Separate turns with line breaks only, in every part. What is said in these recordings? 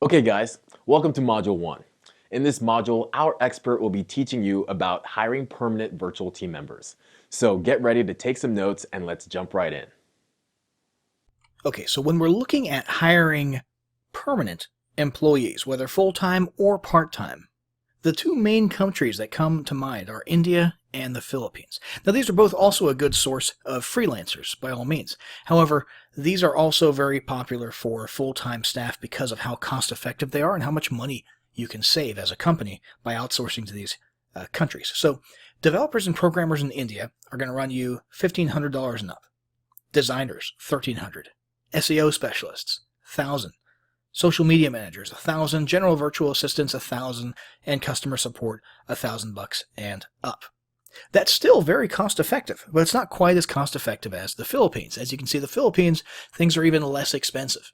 Okay guys, welcome to Module 1. In this module, our expert will be teaching you about hiring permanent virtual team members. So get ready to take some notes and let's jump right in.
Okay, so when we're looking at hiring permanent employees, whether full-time or part-time, the two main countries that come to mind are India and the Philippines. Now, these are both also a good source of freelancers, by all means. However, these are also very popular for full-time staff because of how cost-effective they are and how much money you can save as a company by outsourcing to these countries. So, developers and programmers in India are going to run you $1,500 and up. Designers, $1,300. SEO specialists, 1,000. Social media managers, 1,000. General virtual assistants, 1,000. And customer support, $1,000 and up. That's still very cost effective, but it's not quite as cost effective as the Philippines. As you can see, the Philippines, things are even less expensive.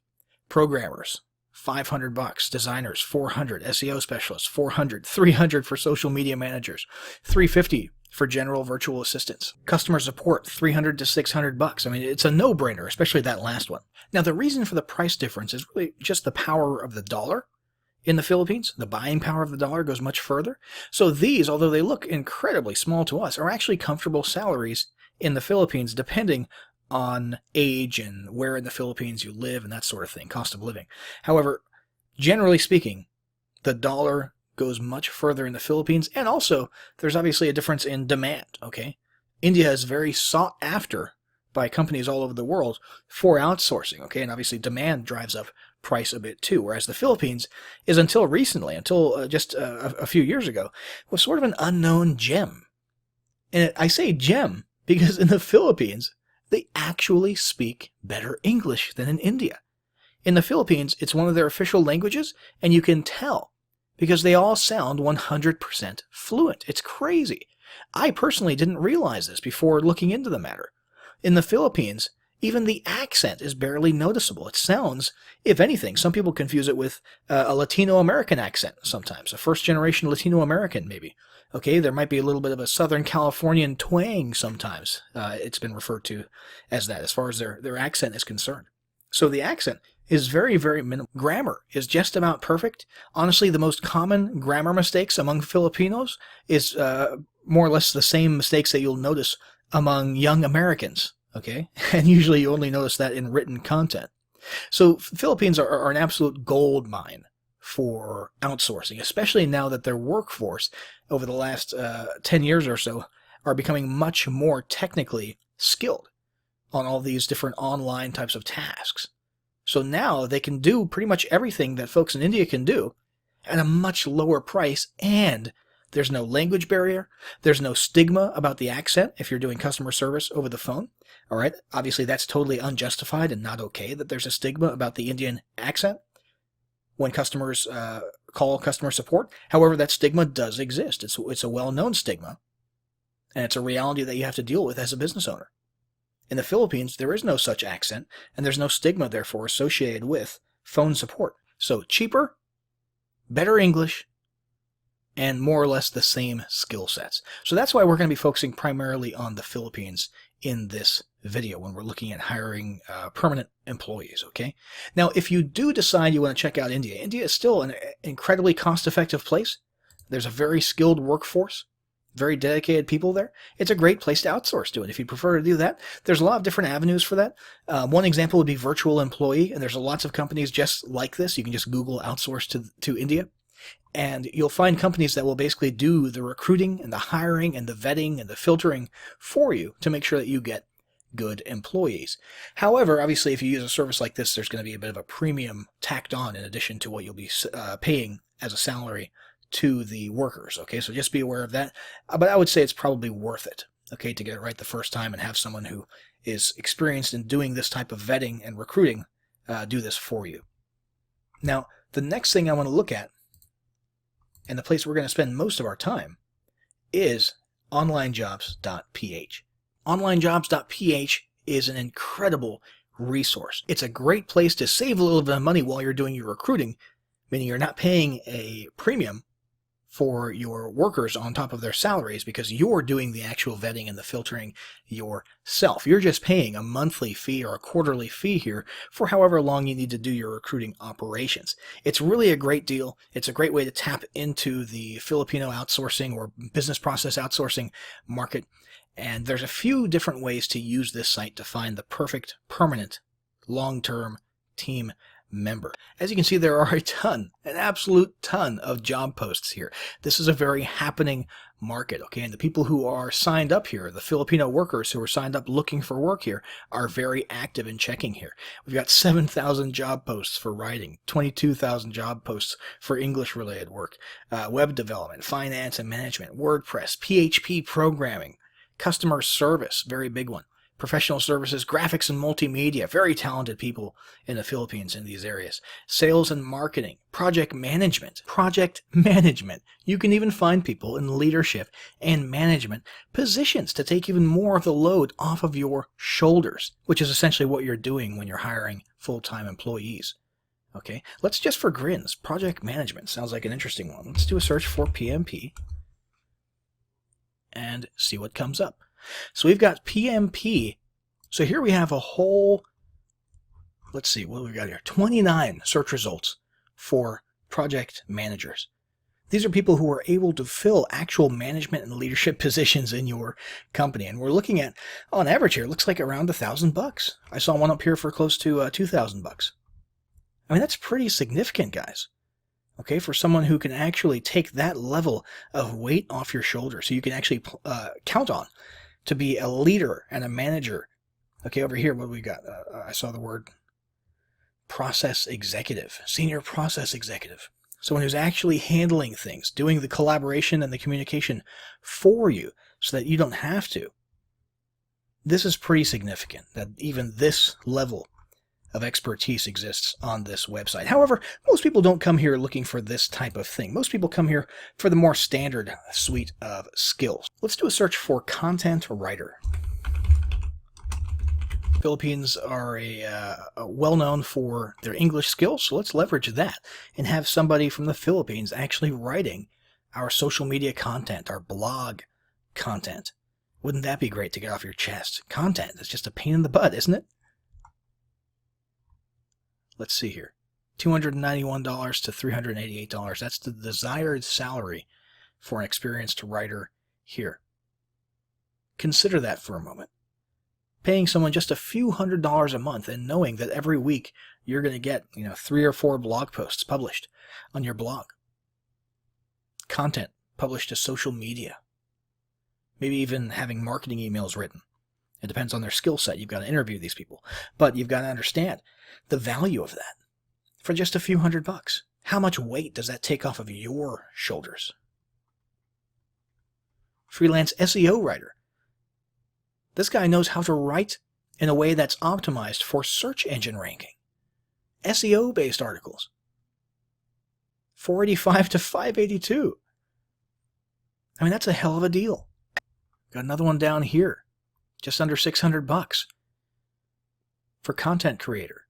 Programmers, $500. Designers, $400. SEO specialists, $400. $300 for social media managers, $350 for general virtual assistants. Customer support, $300 to $600. I mean, it's a no-brainer, especially that last one. Now, the reason for the price difference is really just the power of the dollar. In the Philippines, the buying power of the dollar goes much further. So these, although they look incredibly small to us, are actually comfortable salaries in the Philippines, depending on age and where in the Philippines you live and that sort of thing, cost of living. However, generally speaking, the dollar goes much further in the Philippines, and also there's obviously a difference in demand, okay? India is very sought after by companies all over the world for outsourcing, okay? And obviously demand drives up price a bit too, whereas the Philippines is until recently, until just a few years ago, was sort of an unknown gem. And I say gem because in the Philippines, they actually speak better English than in India. In the Philippines, it's one of their official languages, and you can tell because they all sound 100% fluent. It's crazy. I personally didn't realize this before looking into the matter. In the Philippines, even the accent is barely noticeable. It sounds, if anything, some people confuse it with a Latino American accent sometimes, a first-generation Latino American maybe. Okay, there might be a little bit of a Southern Californian twang sometimes. It's been referred to as that as far as their accent is concerned. So the accent is very, very minimal. Grammar is just about perfect. Honestly, the most common grammar mistakes among Filipinos is more or less the same mistakes that you'll notice among young Americans, okay? And usually you only notice that in written content. So Philippines are an absolute gold mine for outsourcing, especially now that their workforce over the last 10 years or so are becoming much more technically skilled on all these different online types of tasks. So now they can do pretty much everything that folks in India can do at a much lower price, and there's no language barrier. There's no stigma about the accent if you're doing customer service over the phone. All right. Obviously, that's totally unjustified and not okay that there's a stigma about the Indian accent when customers call customer support. However, that stigma does exist. It's a well-known stigma, and it's a reality that you have to deal with as a business owner. In the Philippines, there is no such accent, and there's no stigma, therefore, associated with phone support. So cheaper, better English, and more or less the same skill sets. So that's why we're going to be focusing primarily on the Philippines in this video when we're looking at hiring permanent employees, okay? Now, if you do decide you want to check out India, India is still an incredibly cost-effective place. There's a very skilled workforce, very dedicated people there. It's a great place to outsource to it. If you prefer to do that, there's a lot of different avenues for that. One example would be virtual employee, and there's lots of companies just like this. You can just Google outsource to India. And you'll find companies that will basically do the recruiting and the hiring and the vetting and the filtering for you to make sure that you get good employees. However, obviously, if you use a service like this, there's going to be a bit of a premium tacked on in addition to what you'll be paying as a salary to the workers. Okay, so just be aware of that. But I would say it's probably worth it, okay, to get it right the first time and have someone who is experienced in doing this type of vetting and recruiting do this for you. Now, the next thing I want to look at, and the place we're going to spend most of our time, is onlinejobs.ph. Onlinejobs.ph is an incredible resource. It's a great place to save a little bit of money while you're doing your recruiting, meaning you're not paying a premium for your workers on top of their salaries because you're doing the actual vetting and the filtering yourself. You're just paying a monthly fee or a quarterly fee here for however long you need to do your recruiting operations. It's really a great deal. It's a great way to tap into the Filipino outsourcing or business process outsourcing market. And there's a few different ways to use this site to find the perfect permanent long-term team member. As you can see, there are an absolute ton of job posts here. This is a very happening market, okay? And the people who are signed up here, the Filipino workers who are signed up looking for work here, are very active in checking here. We've got 7,000 job posts for writing, 22,000 job posts for English-related work, web development, finance and management, WordPress, PHP programming, customer service, very big one. Professional services, graphics and multimedia, very talented people in the Philippines in these areas. Sales and marketing, project management. You can even find people in leadership and management positions to take even more of the load off of your shoulders, which is essentially what you're doing when you're hiring full-time employees. Okay, let's just for grins, project management sounds like an interesting one. Let's do a search for PMP and see what comes up. So we've got PMP. So here we have a whole, let's see, what do we got here? 29 search results for project managers. These are people who are able to fill actual management and leadership positions in your company. And we're looking at, on average here, it looks like around $1,000. I saw one up here for close to $2,000. I mean, that's pretty significant, guys. Okay, for someone who can actually take that level of weight off your shoulders, so you can actually count on to be a leader and a manager. Okay, over here, what do we got? I saw the word process executive, senior process executive. Someone who's actually handling things, doing the collaboration and the communication for you so that you don't have to. This is pretty significant that even this level of expertise exists on this website. However, most people don't come here looking for this type of thing. Most people come here for the more standard suite of skills. Let's do a search for content writer. Philippines are well-known for their English skills, so let's leverage that and have somebody from the Philippines actually writing our social media content, our blog content. Wouldn't that be great to get off your chest? Content is just a pain in the butt, isn't it? Let's see here. $291 to $388. That's the desired salary for an experienced writer here. Consider that for a moment. Paying someone just a few $100s a month and knowing that every week you're going to get, 3 or 4 blog posts published on your blog. Content published to social media. Maybe even having marketing emails written. It depends on their skill set. You've got to interview these people. But you've got to understand the value of that. For just a few $100, how much weight does that take off of your shoulders? Freelance SEO writer. This guy knows how to write in a way that's optimized for search engine ranking. SEO-based articles. $485 to $582. I mean, that's a hell of a deal. Got another one down here. Just under $600 for content creator.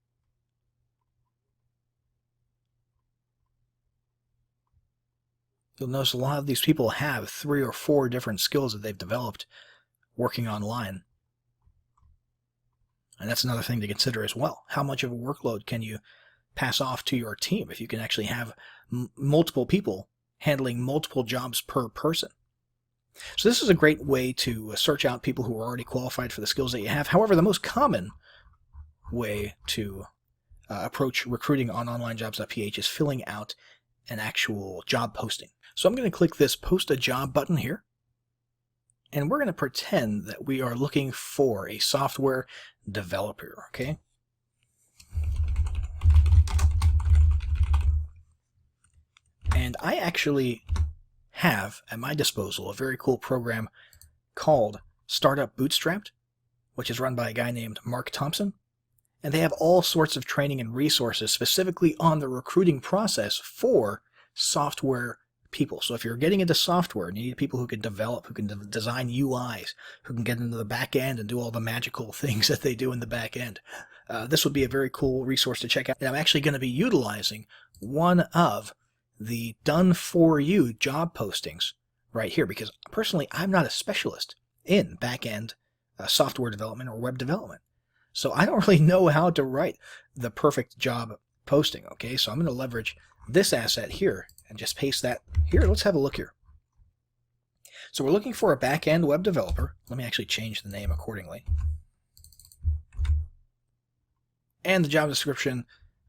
You'll notice a lot of these people have 3 or 4 different skills that they've developed working online. And that's another thing to consider as well. How much of a workload can you pass off to your team if you can actually have multiple people handling multiple jobs per person? So this is a great way to search out people who are already qualified for the skills that you have. However, the most common way to approach recruiting on onlinejobs.ph is filling out an actual job posting. So I'm going to click this Post a Job button here. And we're going to pretend that we are looking for a software developer, okay? And I actually have at my disposal a very cool program called Startup Bootstrapped, which is run by a guy named Mark Thompson. And they have all sorts of training and resources specifically on the recruiting process for software people. So if you're getting into software and you need people who can develop, who can design UIs, who can get into the back end and do all the magical things that they do in the back end, this would be a very cool resource to check out. And I'm actually going to be utilizing one of the done for you job postings right here, because personally, I'm not a specialist in back-end software development or web development. So I don't really know how to write the perfect job posting. Okay, so I'm going to leverage this asset here and just paste that here. Let's have a look here. So we're looking for a back-end web developer. Let me actually change the name accordingly. And the job description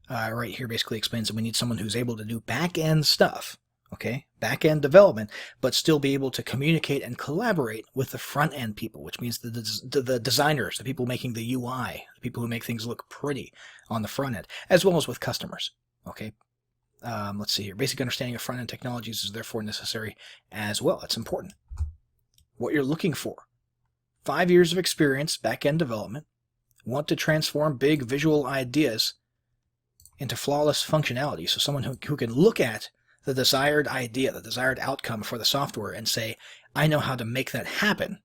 right here basically explains that we need someone who's able to do back-end stuff, okay, back-end development, but still be able to communicate and collaborate with the front-end people, which means the designers, the people making the UI, the people who make things look pretty on the front end, as well as with customers, okay. Let's see here. Basic understanding of front-end technologies is therefore necessary as well. It's important. What you're looking for: 5 years of experience, back-end development, want to transform big visual ideas into flawless functionality. So someone who can look at the desired idea, the desired outcome for the software and say, I know how to make that happen.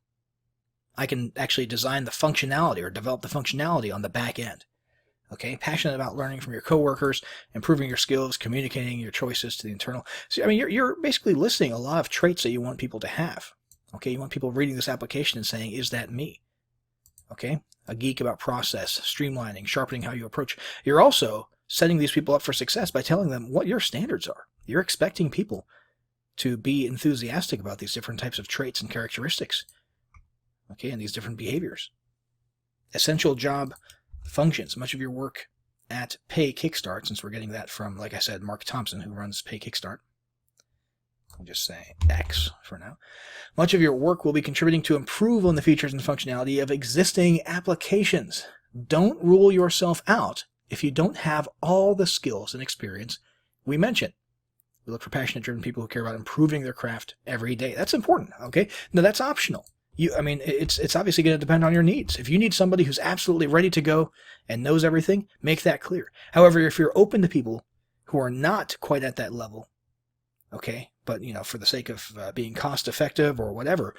I can actually design the functionality or develop the functionality on the back end. Okay, passionate about learning from your coworkers, improving your skills, communicating your choices to the internal. So, I mean, you're basically listing a lot of traits that you want people to have. Okay, you want people reading this application and saying, is that me? Okay, a geek about process, streamlining, sharpening how you approach. You're also setting these people up for success by telling them what your standards are. You're expecting people to be enthusiastic about these different types of traits and characteristics. Okay, and these different behaviors. Essential job functions. Much of your work at Pay Kickstart, since we're getting that from, like I said, Mark Thompson, who runs Pay Kickstart. I'll just say X for now. Much of your work will be contributing to improve on the features and functionality of existing applications. Don't rule yourself out if you don't have all the skills and experience we mentioned. We look for passionate, driven people who care about improving their craft every day. That's important, okay? Now, that's optional. It's obviously going to depend on your needs. If you need somebody who's absolutely ready to go and knows everything, make that clear. However, if you're open to people who are not quite at that level, okay, but, for the sake of being cost effective or whatever,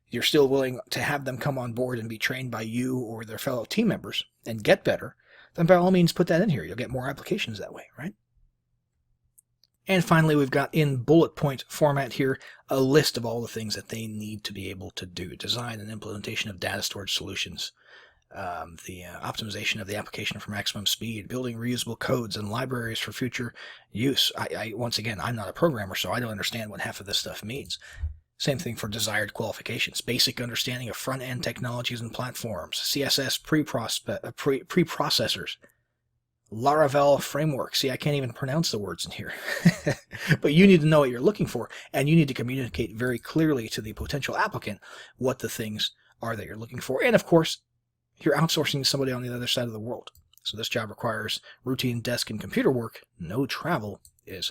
you're still willing to have them come on board and be trained by you or their fellow team members and get better, then by all means put that in here. You'll get more applications that way, right? And finally, we've got in bullet point format here a list of all the things that they need to be able to do. Design and implementation of data storage solutions, the optimization of the application for maximum speed, building reusable codes and libraries for future use. Once again, I'm not a programmer, so I don't understand what half of this stuff means. Same thing for desired qualifications. Basic understanding of front-end technologies and platforms, CSS preprocessors, Laravel framework. See, I can't even pronounce the words in here. But you need to know what you're looking for, and you need to communicate very clearly to the potential applicant what the things are that you're looking for. And of course, you're outsourcing to somebody on the other side of the world. So this job requires routine desk and computer work. No travel is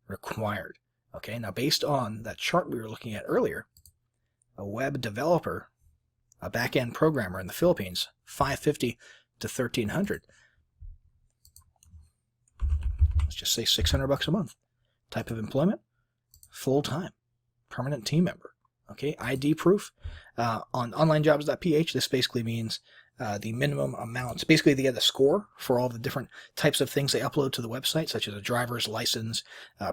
required. Okay, now based on that chart we were looking at earlier, a web developer, a back-end programmer in the Philippines, $550 to $1,300. Let's just say $600 a month. Type of employment, full-time, permanent team member. Okay, ID proof. On onlinejobs.ph, this basically means the minimum amount. Basically, they get a score for all the different types of things they upload to the website, such as a driver's license,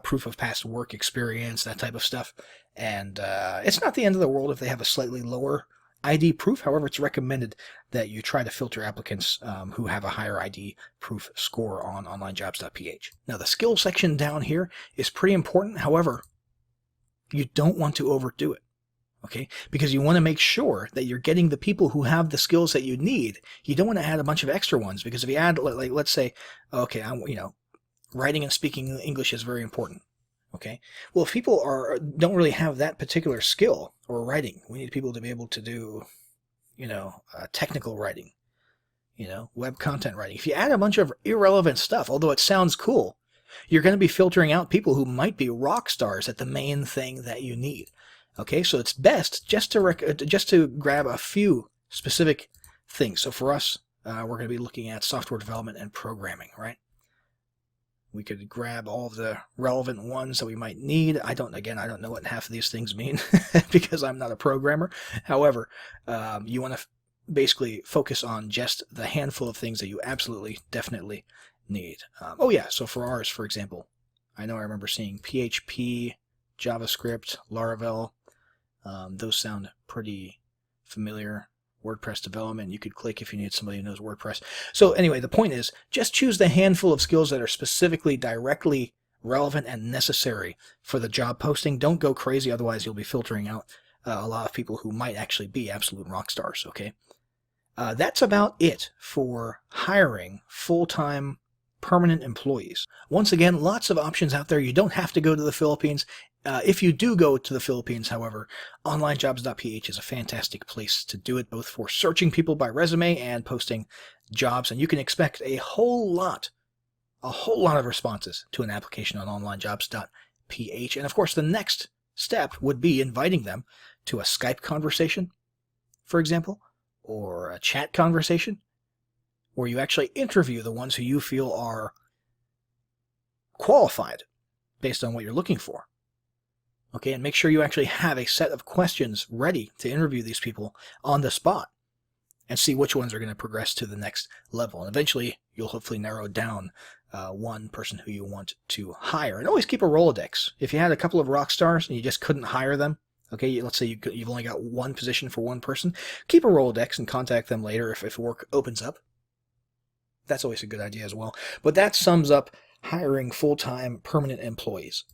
proof of past work experience, that type of stuff. And it's not the end of the world if they have a slightly lower ID proof. However, it's recommended that you try to filter applicants who have a higher ID proof score on onlinejobs.ph. Now, the skill section down here is pretty important. However, you don't want to overdo it. Okay, because you want to make sure that you're getting the people who have the skills that you need. You don't want to add a bunch of extra ones, because if you add, like, let's say, okay, writing and speaking English is very important. Okay, well, if people don't really have that particular skill or writing, we need people to be able to do, technical writing, web content writing. If you add a bunch of irrelevant stuff, although it sounds cool, you're going to be filtering out people who might be rock stars at the main thing that you need. Okay, so it's best just to grab a few specific things. So for us, we're going to be looking at software development and programming, right? We could grab all of the relevant ones that we might need. I don't know what half of these things mean because I'm not a programmer. However, you want to basically focus on just the handful of things that you absolutely, definitely need. So for ours, for example, I know I remember seeing PHP, JavaScript, Laravel. Those sound pretty familiar. WordPress development, you could click if you need somebody who knows WordPress. So anyway, the point is, just choose the handful of skills that are specifically, directly relevant and necessary for the job posting. Don't go crazy, otherwise you'll be filtering out a lot of people who might actually be absolute rock stars, okay? That's about it for hiring full-time permanent employees. Once again, lots of options out there. You don't have to go to the Philippines. If you do go to the Philippines, however, onlinejobs.ph is a fantastic place to do it, both for searching people by resume and posting jobs. And you can expect a whole lot of responses to an application on onlinejobs.ph. And of course, the next step would be inviting them to a Skype conversation, for example, or a chat conversation, where you actually interview the ones who you feel are qualified based on what you're looking for. Okay, and make sure you actually have a set of questions ready to interview these people on the spot and see which ones are going to progress to the next level. And eventually, you'll hopefully narrow down one person who you want to hire. And always keep a Rolodex. If you had a couple of rock stars and you just couldn't hire them, okay, let's say you've only got one position for one person, keep a Rolodex and contact them later if work opens up. That's always a good idea as well. But that sums up hiring full-time permanent employees.